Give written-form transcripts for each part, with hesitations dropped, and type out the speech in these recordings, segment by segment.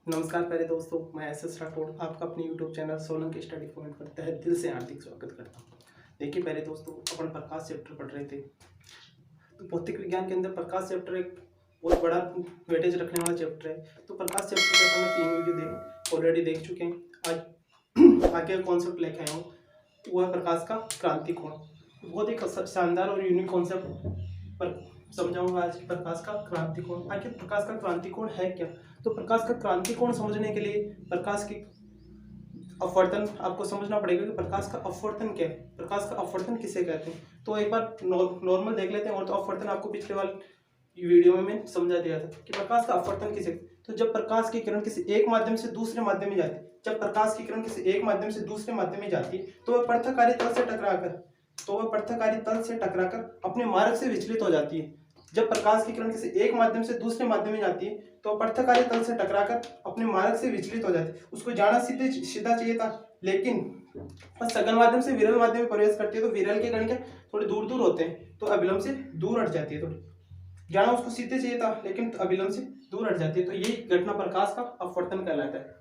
नमस्कार प्यारे दोस्तों, मैं एस राठौड़ आपका अपने YouTube channel Solanki study point पर तहे दिल से हार्दिक स्वागत करता हूँ। देखिए प्यारे दोस्तों, अपन प्रकाश चैप्टर पढ़ रहे थे। तो भौतिक विज्ञान के अंदर प्रकाश चैप्टर एक बहुत बड़ा वेटेज रखने वाला चैप्टर है। तो प्रकाश चैप्टर के अपन 3 वीडियो ऑलरेडी देख चुके हैं। आज आगे कॉन्सेप्ट लेके आया हूँ, वो है प्रकाश का क्रांति कोण। बहुत ही शानदार और यूनिक कॉन्सेप्ट पर समझाऊंगा आज। प्रकाश का क्रांति कोण, आखिर प्रकाश का क्रांति कोण है क्या? तो प्रकाश का क्रांति कोण समझने के लिए प्रकाश की अपवर्तन आपको समझना पड़ेगा कि प्रकाश का अपवर्तन क्या है, प्रकाश का अपवर्तन किसे कहते हैं। तो एक बार नॉर्मल देख लेते हैं। और तो अपवर्तन आपको पिछले वाले वीडियो में मैं समझा दिया था कि प्रकाश का अपवर्तन किसे। तो जब प्रकाश की किरण किसी एक माध्यम से दूसरे माध्यम में जाती है, जब प्रकाश की किरण किसी एक माध्यम से दूसरे माध्यम में जाती है तो वह पृथककारी तल से टकराकर अपने मार्ग से विचलित हो जाती है। जब प्रकाश की किरण किसी एक माध्यम से दूसरे माध्यम में जाती है तो पृथककारी तल से टकराकर अपने मार्ग से विचलित हो जाती है। उसको जाना सीधा चाहिए था, लेकिन सघन माध्यम से विरल माध्यम में प्रवेश करती है तो विरल के कण के थोड़े दूर दूर होते हैं तो अभिलंब से दूर हट जाती है। थोड़ी जाना उसको सीधे चाहिए था, लेकिन अभिलंब से दूर हट जाती है। तो यही घटना प्रकाश का अपवर्तन कहलाता है।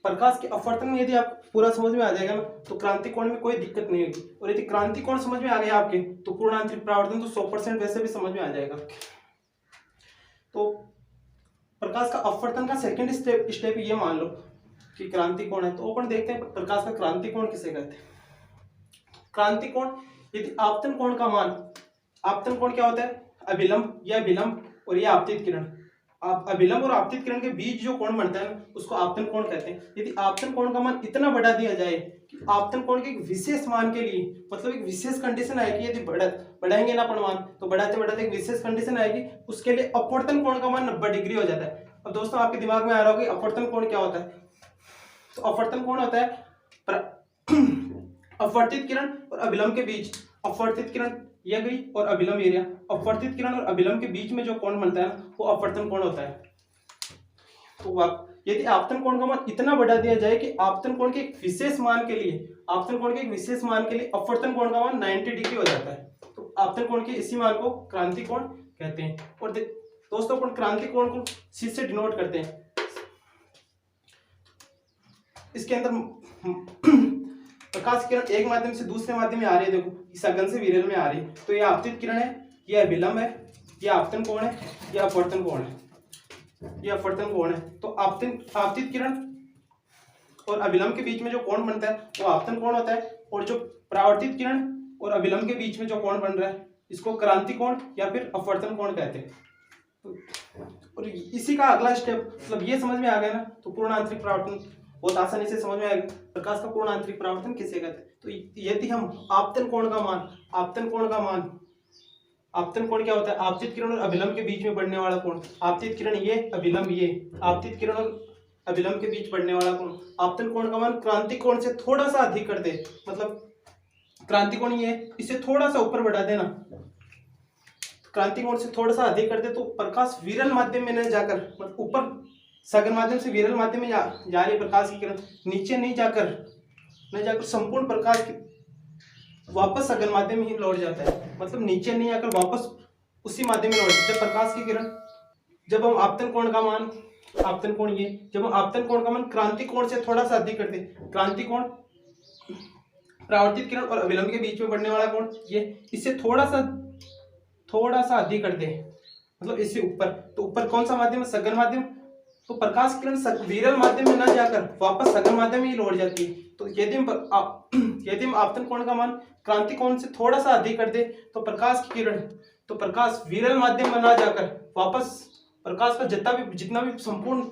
प्रकाश के अपवर्तन में यदि आप पूरा समझ में आ जाएगा ना तो क्रांति कोण में कोई दिक्कत नहीं होगी। और यदि क्रांति कोण समझ में आ गया आपके तो पूर्ण आंतरिक परावर्तन तो 100% वैसे भी समझ में आ जाएगा। तो प्रकाश का अपवर्तन का सेकंड स्टेप ये मान लो कि क्रांति कोण है। तो अपन देखते हैं प्रकाश का क्रांति कोण किसे कहते हैं। क्रांति कोण, यदि आपतन कोण का मान, आपतन कोण क्या होता है? अभिलंब या विलंब और यह आपतित किरण। आप अभिलंब और आपतित किरण के बीच जो कोण बनता है उसको आपतन कोण कहते हैं। यदि आपतन कोण का मान इतना बढ़ा दिया जाए कि आपतन कोण के एक विशेष मान के लिए, मतलब एक विशेष कंडीशन आएगी, यदि बढ़ाएंगे ना अपन मान तो बढ़ाते बढ़ाते एक विशेष कंडीशन आएगी, उसके लिए अपवर्तन कोण का मान 90 डिग्री हो जाता है। अब दोस्तों आपके दिमाग में आ रहा होगा कि अपवर्तन कोण क्या होता है। तो अपवर्तन कोण होता है अपवर्तित किरण और अभिलंब के बीच, अपवर्तित किरण यह गई और अभिलंब एरिया, अपवर्तित किरण और अभिलंब के बीच में जो कोण बनता है वो अपवर्तन कोण होता है। तो आप यदि आपतन कोण का मान इतना बढ़ा दिया जाए कि आपतन कोण के एक विशेष मान के लिए, आपतन कोण के एक विशेष मान के लिए अपवर्तन कोण का मान 90 डिग्री हो जाता है, तो आपतन कोण के इसी मान को क्रांति कोण कहते हैं। और दोस्तों अपन क्रांति कोण को C से डिनोट करते हैं। इसके अंदर प्रकाश किरण एक माध्यम से दूसरे माध्यम में आ रही है। देखो सघन से विरल में आ रही है तो यह आपतित किरण है, यह विलंब है, यह आपतन कोण है, यह अपवर्तन कोण है, यह अपवर्तन कोण है। तो आपतित किरण और अभिलंब के बीच में जो कोण बनता है वो आपतन कोण होता है। और जो परावर्तित किरण और अभिलंब के बीच में जो कोण बन रहा है इसको क्रांति कोण या फिर अपवर्तन कोण कहते हैं। और इसी का अगला स्टेप, मतलब ये समझ में आ गया ना तो पूर्ण आंतरिक परावर्तन बहुत आसानी से समझ में आएगा। प्रकाश का पूर्ण आंतरिक परावर्तन किसे कहते हैं। तो यदि हम आपतन कोण का मान, आपतन कोण क्या होता है? आपतित किरण और अभिलंब के बीच में बढ़ने वाला कोण। आपतित किरण ये, अभिलंब ये, आपतित किरण और अभिलंब के बीच बढ़ने वाला कोण। आपतन कोण का मान क्रांति कोण से थोड़ा सा अधिक कर दे, मतलब क्रांति कोण ये, इसे थोड़ा सा ऊपर बढ़ा देना, क्रांति कोण से थोड़ा सा अधिक कर दे तो प्रकाश विरल माध्यम में न जाकर, मतलब ऊपर सघन माध्यम से विरल माध्यम में जा रही प्रकाश की किरण नीचे नहीं जाकर संपूर्ण प्रकाश की वापस सघन माध्यम में ही लौट जाता है। मतलब नीचे नहीं आकर वापस उसी माध्यम में लौट, जब प्रकाश की किरण, जब हम आपतन कोण का मान, आपतन कोण ये, जब हम आपतन कोण का मान क्रांति कोण से थोड़ा सा अधिक करते, क्रांति कोण परावर्तित किरण और अभिलंब के बीच में बढ़ने वाला कोण ये, इससे थोड़ा सा अधिक कर दे, मतलब इससे ऊपर, तो ऊपर कौन सा माध्यम है? सघन माध्यम। तो प्रकाश किरण विरल माध्यम में न जाकर वापस सघन माध्यम में ही लौट जाती है। तो यदि हम आपतन कोण का मान क्रांति कोण से थोड़ा सा अधिक कर दे तो प्रकाश की किरण, तो प्रकाश विरल माध्यम में न जाकर वापस प्रकाश का जितना भी संपूर्ण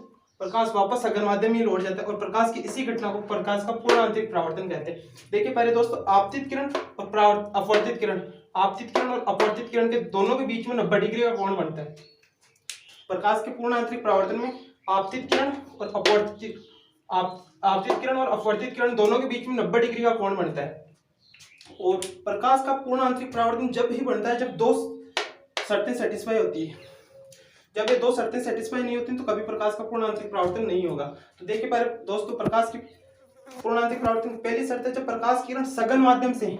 प्रकाश वापस सघन माध्यम में ही लौट जाता है। और प्रकाश की इसी घटना को प्रकाश का पूर्ण आंतरिक परावर्तन कहते हैं। देखिए पहले दोस्तों, आपतित किरण और अपवर्तित किरण, आपतित किरण और अपवर्तित किरण के दोनों के बीच में 90 डिग्री का कोण बनता है। प्रकाश के पूर्ण आंतरिक परावर्तन में आपतित किरण और अपवर्तित किरण दोनों के बीच में 90 डिग्री का कोण बनता है। और प्रकाश का पूर्ण आंतरिक परावर्तन जब ही बनता है जब दो शर्तें सेटिस्फाई होती है। जब ये दो शर्तें सेटिस्फाई नहीं होती तो कभी प्रकाश का पूर्ण आंतरिक परावर्तन नहीं होगा। तो देखिए पहले दोस्तों, प्रकाश की पूर्ण आंतरिक परावर्तन की पहली शर्त है जब प्रकाश की किरण सघन माध्यम से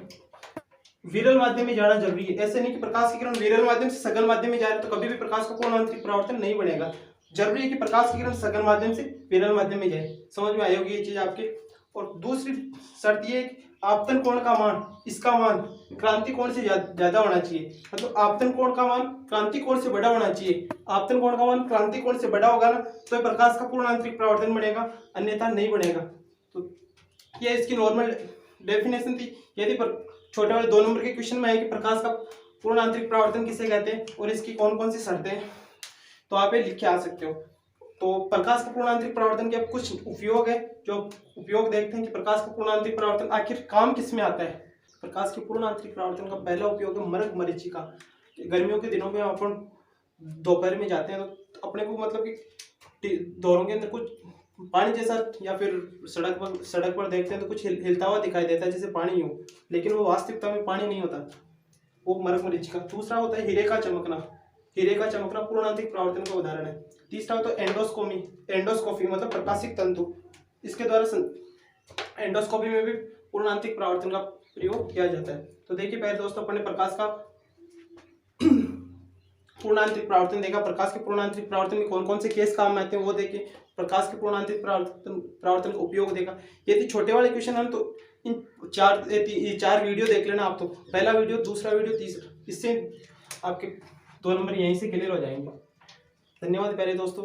विरल माध्यम में जाना जरूरी है। ऐसे नहीं कि प्रकाश की किरण विरल माध्यम से सघन माध्यम में जा रही तो कभी भी प्रकाश का पूर्ण आंतरिक परावर्तन नहीं बनेगा। जरूरी है कि प्रकाश की किरण सघन माध्यम से विरल माध्यम में जाए। समझ में आई होगी ये चीज आपके। और दूसरी शर्त ये है कि आपतन कोण का मान, इसका मान क्रांति कोण से ज्यादा होना चाहिए। मतलब आपतन कोण का मान क्रांति कोण से बड़ा होना चाहिए। आपतन कोण का मान क्रांति कोण से बड़ा होगा ना तो प्रकाश का पूर्ण आंतरिक परावर्तन बढ़ेगा, अन्यथा नहीं बढ़ेगा। तो ये इसकी नॉर्मल डेफिनेशन थी। यदि छोटे वाले 2 नंबर के क्वेश्चन में आए कि प्रकाश का पूर्ण आंतरिक परावर्तन किसे कहते हैं और इसकी कौन कौन सी शर्तें हैं, तो आप ये लिख के आ सकते हो। तो प्रकाश का पूर्ण आंतरिक परावर्तन के अब कुछ उपयोग है, जो उपयोग देखते हैं कि प्रकाश का पूर्ण आंतरिक परावर्तन आखिर काम किस में आता है। प्रकाश के पूर्ण आंतरिक परावर्तन का पहला उपयोग है मरक मरीचिका। गर्मियों के दिनों में अपन दोपहर में जाते हैं तो अपने को मतलब कि दौरों के अंदर कुछ पानी जैसा, या फिर सड़क पर देखते हैं तो कुछ हिलता हुआ दिखाई देता है जैसे पानी हो, लेकिन वो वास्तविकता में पानी नहीं होता, वो मरक मरीचिका। दूसरा होता है हीरे का चमकना। हीरे का चमकना पूर्ण आंतरिक परावर्तन का उदाहरण है। तीसरा होता है एंडोस्कोपी मतलब प्रकाशिक तंतु। इसके द्वारा एंडोस्कोपी में भी पूर्ण आंतरिक परावर्तन का प्रयोग किया जाता है। तो देखिए पहले दोस्तों अपन ने प्रकाश का पूर्ण आंतरिक परावर्तन देखा। प्रकाश के पूर्ण आंतरिक परावर्तन में कौन कौन से केस काम में आते हैं वो देखे। प्रकाश के पूर्ण आंतरिक परावर्तन का उपयोग देखा। यदि छोटे वाले क्वेश्चन है तो इन 4 वीडियो देख लेना आप। तो पहला वीडियो, दूसरा वीडियो, तीसरा, इससे आपके 2 नंबर यहीं से क्लियर हो जाएंगे। धन्यवाद प्यारे दोस्तों।